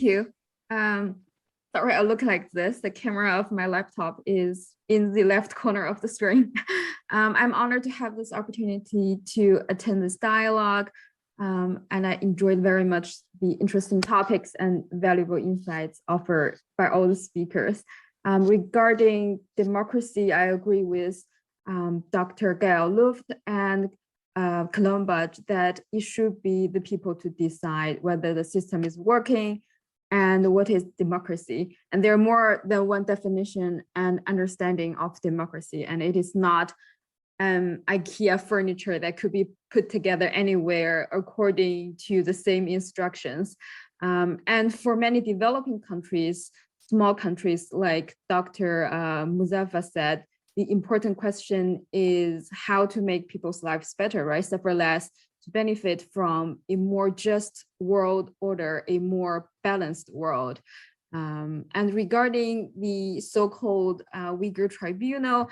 thank you. Sorry, I look like this. The camera of my laptop is in the left corner of the screen. I'm honored to have this opportunity to attend this dialogue. And I enjoyed very much the interesting topics and valuable insights offered by all the speakers. Regarding democracy, I agree with Dr. Gail Luft and Columbus that it should be the people to decide whether the system is working and what is democracy. And there are more than one definition and understanding of democracy. And it is not IKEA furniture that could be put together anywhere according to the same instructions. And for many developing countries, small countries like Dr. Muzafa said, the important question is how to make people's lives better, right? Suffer less to benefit from a more just world order, a more balanced world. And regarding the so-called Uyghur Tribunal,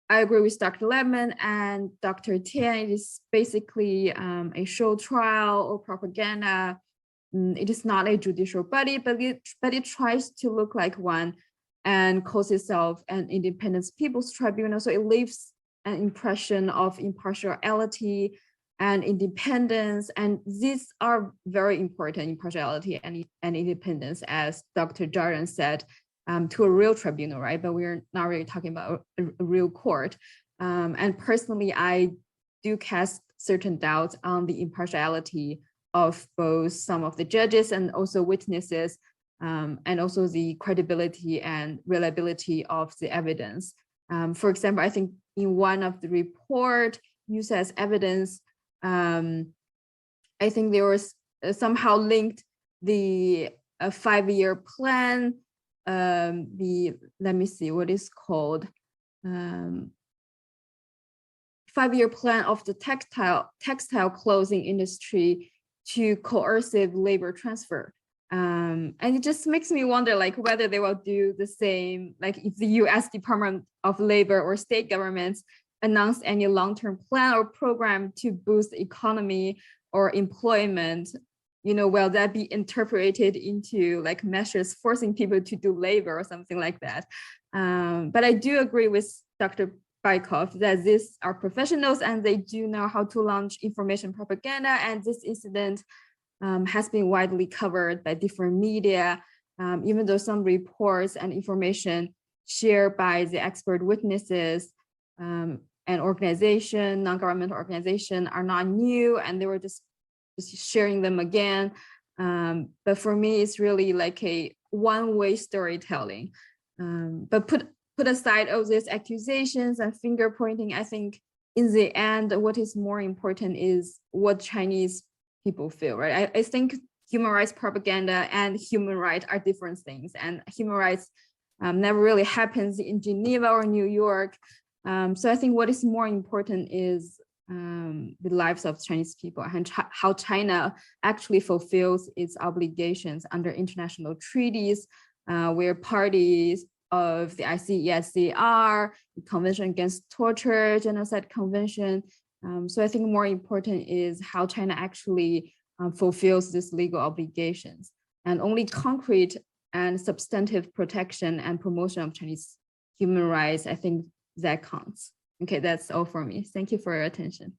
I agree with Dr. Lemon and Dr. Tian. It is basically a show trial or propaganda. It is not a judicial body, but it tries to look like one and calls itself an independent people's tribunal. So it leaves an impression of impartiality and independence. And these are very important, impartiality and independence, as Dr. Jordan said, to a real tribunal, right? But we're not really talking about a real court. And personally, I do cast certain doubts on the impartiality of both some of the judges and also witnesses, and also the credibility and reliability of the evidence. For example, I think in one of the report used as evidence, I think there was somehow linked the 5-year plan, let me see what is called, 5-year plan of the textile clothing industry to coercive labor transfer. And it just makes me wonder, like, whether they will do the same, like if the US Department of Labor or state governments announce any long-term plan or program to boost economy or employment, will that be interpreted into like measures forcing people to do labor or something like that? But I do agree with Dr. Baikov that these are professionals and they do know how to launch information propaganda, and this incident has been widely covered by different media, even though some reports and information shared by the expert witnesses and organization, non-governmental organization are not new, and they were just sharing them again. But for me, it's really like a one-way storytelling. But put aside all these accusations and finger pointing, I think in the end, what is more important is what Chinese people feel, right? I think human rights propaganda and human rights are different things, and human rights never really happens in Geneva or New York. So I think what is more important is the lives of Chinese people and how China actually fulfills its obligations under international treaties. We're parties of the ICESCR, the Convention Against Torture, Genocide Convention. So I think more important is how China actually fulfills these legal obligations, and only concrete and substantive protection and promotion of Chinese human rights, I think that counts. Okay, that's all for me. Thank you for your attention.